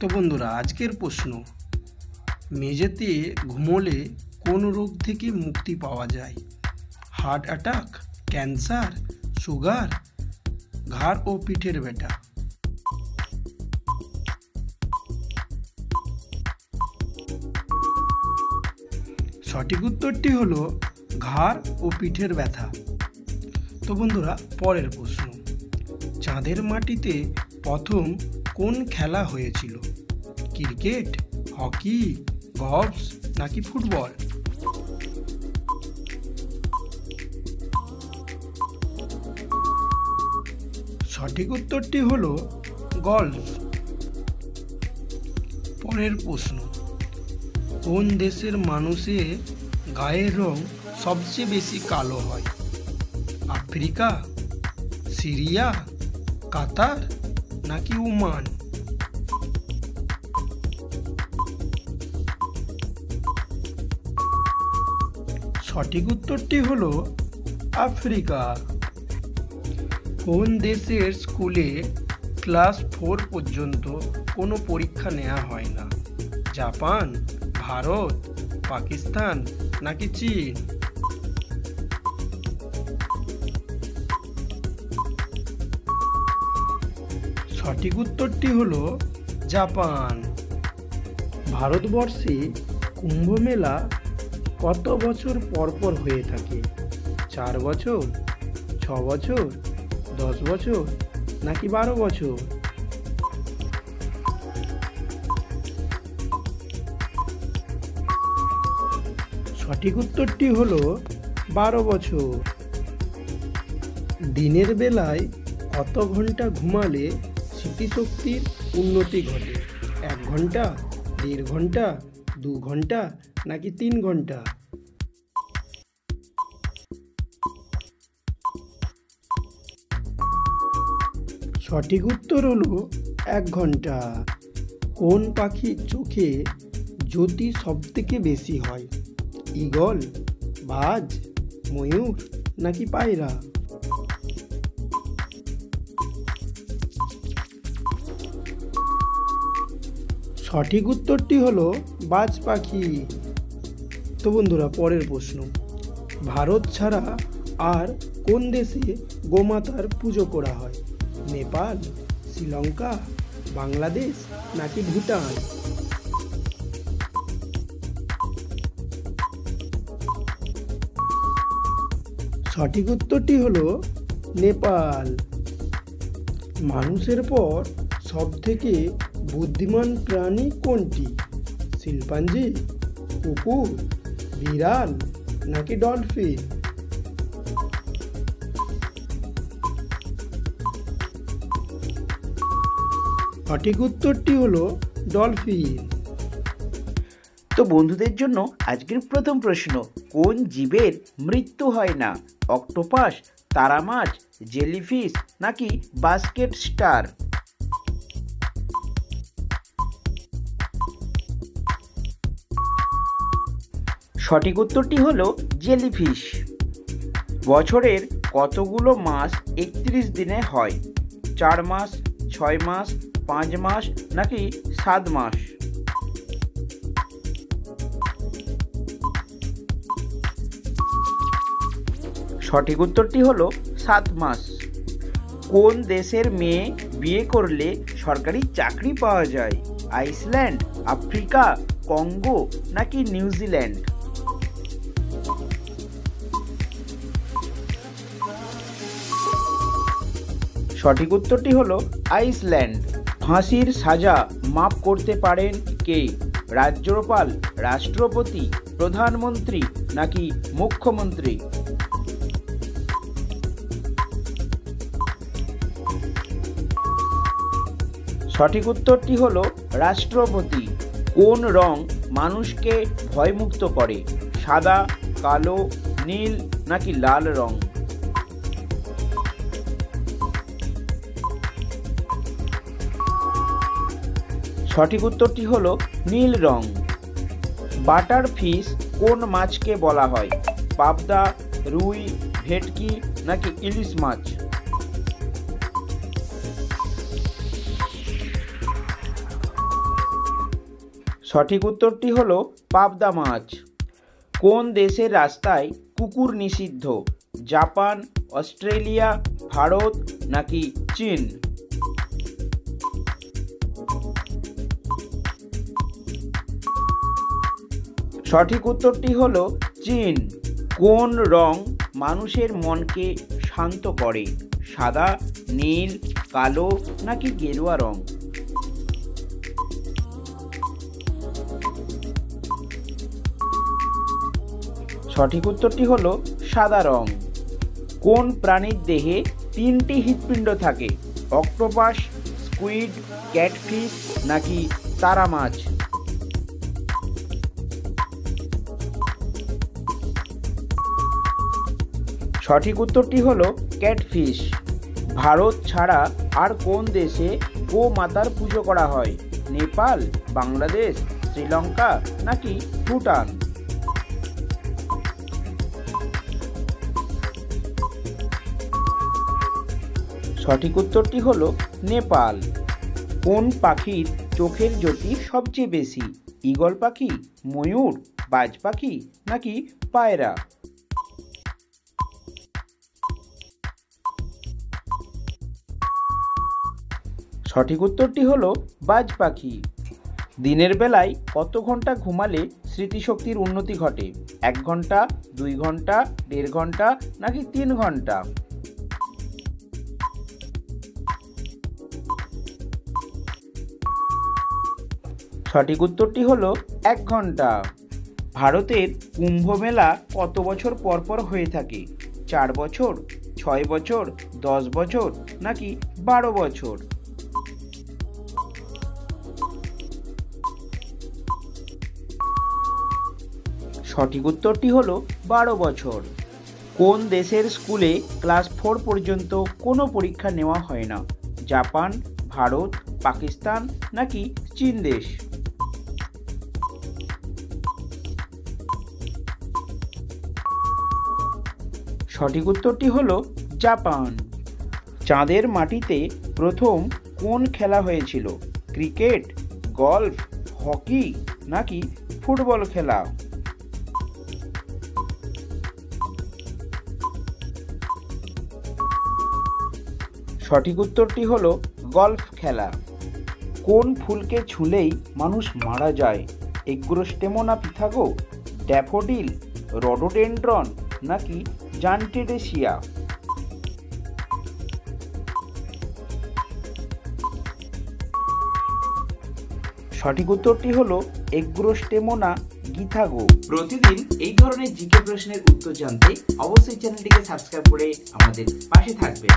তো বন্ধুরা, আজকের প্রশ্ন, মেঝেতে ঘুমোলে কোন রোগ থেকে মুক্তি পাওয়া যায়? হার্ট অ্যাটাক, ক্যান্সার, সুগার, ঘাড় ও পিঠের ব্যথা? সঠিক উত্তরটি হলো ঘাড় ও পিঠের ব্যথা। তো বন্ধুরা, পরের প্রশ্ন, চাঁদের মাটিতে প্রথম কোন খেলা হয়েছিল? ক্রিকেট, হকি, গলফ নাকি ফুটবল? সঠিক উত্তরটি হলো গলফ। পরের প্রশ্ন, কোন দেশের মানুষের গায়ের রং সবচেয়ে বেশি কালো হয়? আফ্রিকা, সিরিয়া, কাতার নাকি ওমান? সঠিক উত্তরটি হলো আফ্রিকা। কোন দেশের স্কুলে ক্লাস 4 পর্যন্ত কোনো পরীক্ষা নেওয়া হয় না? জাপান, ভারত, পাকিস্তান নাকি চীন? সঠিক উত্তরটি হলো জাপান। ভারতবর্ষে কুম্ভ মেলা কত বছর পর পর হয়ে থাকে? 4 বছর, 6 বছর, 10 বছর নাকি 12 বছর? সঠিক উত্তরটি হলো 12 বছর। দিনের বেলায় কত ঘন্টা ঘুমালে স্মৃতিশক্তির উন্নতি ঘটে? 1 ঘন্টা, 1.5 ঘন্টা, 2 ঘন্টা নাকি 3 ঘন্টা? সঠিক উত্তর হলো 1 ঘন্টা। কোন পাখির চোখে জ্যোতি সবথেকে বেশি হয়? ঈগল, বাজ, ময়ূর নাকি পায়রা? সঠিক উত্তরটি হলো বাজ পাখি। তো বন্ধুরা, পরের প্রশ্ন, ভারত ছাড়া আর কোন দেশে গোমাতার পুজো করা হয়? নেপাল, শ্রীলঙ্কা, বাংলাদেশ নাকি ভুটান? সঠিক উত্তরটি হলো নেপাল। মানুষের পর সবথেকে বুদ্ধিমান প্রাণী কোনটি? শিম্পাঞ্জি, কুকুর, বিড়াল নাকি ডলফিন? সঠিক উত্তরটি হলো ডলফিন। তো বন্ধুদের জন্য আজকের প্রথম প্রশ্ন, কোন জীবের মৃত্যু হয় না? অক্টোপাস, তারা মাছ, জেলিফিশ নাকি বাস্কেট স্টার? সঠিক উত্তরটি হলো জেলিফিশ। বছরের কতগুলো মাস 31 দিনে হয়? 4 মাস, 6 মাস, 5 মাস নাকি 7 মাস? সঠিক উত্তরটি হলো 7 মাস। কোন দেশের মেয়ে বিয়ে করলে সরকারি চাকরি পাওয়া যায়? আইসল্যান্ড, আফ্রিকা, কঙ্গো নাকি নিউজিল্যান্ড? সঠিক উত্তরটি হলো আইসল্যান্ড। ফাঁসির সাজা মাফ করতে পারেন কে? রাজ্যপাল, রাষ্ট্রপতি, প্রধানমন্ত্রী নাকি মুখ্যমন্ত্রী? সঠিক উত্তরটি হলো রাষ্ট্রপতি। কোন রং মানুষকে ভয়মুক্ত করে? সাদা, কালো, নীল নাকি লাল রং? সঠিক উত্তরটি হলো নীল রং। বাটার ফিশ কোন মাছকে বলা হয়? পাবদা, রুই, ভেটকি নাকি ইলিশ মাছ? সঠিক উত্তরটি হলো পাবদা মাছ। কোন দেশের রাস্তায় কুকুর নিষিদ্ধ? জাপান, অস্ট্রেলিয়া, ভারত নাকি চীন? সঠিক উত্তরটি হলো চীন। কোন রং মানুষের মনকে শান্ত করে? সাদা, নীল, কালো নাকি গেরুয়া রং? সঠিক উত্তরটি হলো সাদা রং। কোন প্রাণীর দেহে 3টি হৃৎপিণ্ড থাকে? অক্টোপাস, স্কুইড, ক্যাটফিশ নাকি তারা মাছ? সঠিক উত্তরটি হলো ক্যাটফিশ। ভারত ছাড়া আর কোন দেশে গোমাতার পুজো করা হয়? নেপাল, বাংলাদেশ, শ্রীলঙ্কা নাকি ভুটান? সঠিক উত্তরটি হলো নেপাল। কোন পাখির চোখের জ্যোতি সবচেয়ে বেশি? ঈগল পাখি, ময়ূর, বাজ পাখি নাকি পায়রা? সঠিক উত্তরটি হলো বাজ পাখি। দিনের বেলায় কত ঘন্টা ঘুমালে স্মৃতিশক্তির উন্নতি ঘটে? 1 ঘন্টা, 2 ঘন্টা, 1.5 ঘন্টা নাকি 3 ঘন্টা? সঠিক উত্তরটি হলো 1 ঘন্টা। ভারতের কুম্ভ মেলা কত বছর পর পর হয়ে থাকে? 4 বছর, 6 বছর, 10 বছর নাকি 12 বছর? সঠিক উত্তরটি হলো 12 বছর। কোন দেশের স্কুলে ক্লাস 4 পর্যন্ত কোনো পরীক্ষা নেওয়া হয় না? জাপান, ভারত, পাকিস্তান নাকি চীন দেশ? সঠিক উত্তরটি হলো জাপান। চাঁদের মাটিতে প্রথম কোন খেলা হয়েছিল? ক্রিকেট, গলফ, হকি নাকি ফুটবল খেলা? সঠিক উত্তরটি হলো গলফ খেলা। কোন ফুলকে ছুঁলেই মানুষ মারা যায়? এগ্রোস্টেমোনা পিথাগো, ড্যাফোডিল, রডোডেন্ড্রন নাকি জান্টেডেসিয়া? সঠিক উত্তরটি হলো এগ্রোস্টেমোনা গিথাগো। প্রতিদিন এই ধরনের জিকে প্রশ্নের উত্তর জানতে অবশ্যই চ্যানেলটিকে সাবস্ক্রাইব করে আমাদের পাশে থাকবেন।